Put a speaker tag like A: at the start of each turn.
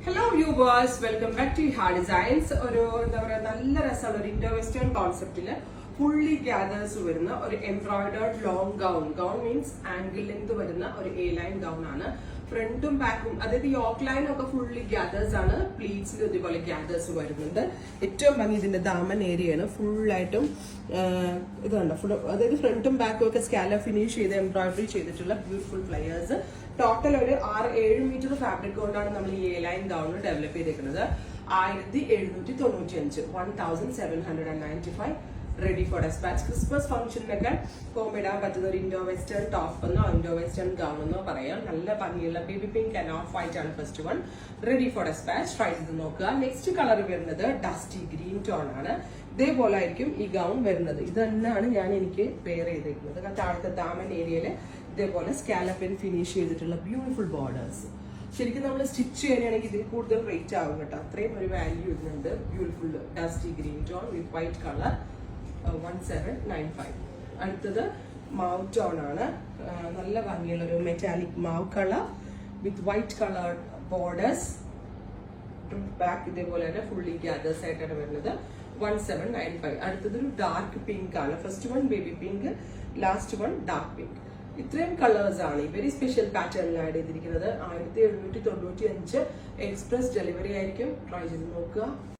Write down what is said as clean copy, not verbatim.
A: Hello viewers, welcome back to ഹാ designs. ഒരു എന്താ പറയുക, നല്ല രസമുള്ള ഒരു ഇൻഡോ വെസ്റ്റേൺ കോൺസെപ്റ്റില് ഫുള്ളി ഗ്യാദേഴ്സ് വരുന്ന ഒരു embroidered long gown means ankle length വരുന്ന ഒരു എ ലൈൻ ഗൗൺ ആണ്. ഫ്രണ്ടും ബാക്കും, അതായത് യോക്ക് ലൈനും ഒക്കെ ഫുള്ളി ഗ്യാദേഴ്സ് ആണ്. പ്ലീറ്റ്സിൽ ഇതുപോലെ ഗ്യാദേഴ്സ് വരുന്നുണ്ട്. ഏറ്റവും ഭംഗി ഇതിന്റെ ദാമൻ ഏരിയയാണ്. ഫുള്ളായിട്ടും ഇതുണ്ട്, അതായത് ഫ്രണ്ടും ബാക്കും ഒക്കെ സ്കാലപ്പ് ഫിനിഷ് ചെയ്ത് എംബ്രോയിഡറി ചെയ്തിട്ടുള്ള ബ്യൂട്ടിഫുൾ ഫ്ലയേഴ്സ്. ടോട്ടൽ ഒരു 6-7 മീറ്റർ ഫാബ്രിക് കൊണ്ടാണ് നമ്മൾ ഈ എ ലൈൻ ഗൗൺ ഡെവലപ്പ് ചെയ്തേക്കുന്നത്. 1795 1795 റെഡി ഫോർ ഡെസ്പാച്ച്. ക്രിസ്മസ് ഫംഗ്ഷനിലൊക്കെ പോകുമ്പോൾ ഇടാൻ പറ്റുന്ന ഒരു ഇൻഡോ വെസ്റ്റേൺ ടോപ്പ് എന്നോ ഇൻഡോ വെസ്റ്റേൺ ഗൗൺ എന്നോ പറയാം. നല്ല ഭംഗിയുള്ള baby pink and off white ആണ് first one. Ready for dispatch. Try ചെയ്ത് നോക്കുക. നെക്സ്റ്റ് കളർ വരുന്നത് ഡസ്റ്റി ഗ്രീൻ ടോൺ ആണ്. ഇതേപോലെ ആയിരിക്കും ഈ ഗൗൺ വരുന്നത്. ഇത് തന്നെയാണ് എനിക്ക് പെയർ ചെയ്തേക്കുന്നത്. താഴത്തെ ദാമൻ ഏരിയയിൽ ഇതേപോലെ സ്കാലപ്പിൻ ഫിനിഷ് ചെയ്തിട്ടുള്ള ബ്യൂട്ടിഫുൾ ബോർഡേഴ്സ്. ശരിക്കും നമ്മൾ സ്റ്റിച്ച് ചെയ്യാനാണെങ്കിൽ ഇതിൽ കൂടുതൽ റേറ്റ് ആവും കേട്ടോ. അത്രയും ഒരു വാല്യൂ ഇതിനുണ്ട്. ബ്യൂട്ടിഫുൾ ഡസ്റ്റി ഗ്രീൻ ടോൺ വിത്ത് വൈറ്റ് കളർ 1795. അടുത്തത് മാവ് ടോൺ ആണ്. നല്ല ഭംഗിയുള്ള ഒരു മെറ്റാലിക് മാവ് കളർ വിത്ത് വൈറ്റ് കളർ ബോർഡേഴ്സ്. ബാക്ക് ഇതേപോലെ തന്നെ ഫുള്ളി ഗ്യാദേഴ്സ് ആയിട്ടാണ് വരുന്നത്. 1795. അടുത്തത് ഒരു ഡാർക്ക് പിങ്ക് ആണ്. First one baby pink, last one dark pink. ഇത്രയും കളേഴ്സ് ആണ് ഈ വെരി സ്പെഷ്യൽ പാറ്റേണിൽ ആഡ് ചെയ്തിരിക്കുന്നത്. 1795 എക്സ്പ്രസ് ഡെലിവറി ആയിരിക്കും. ട്രൈ ചെയ്ത് നോക്കുക.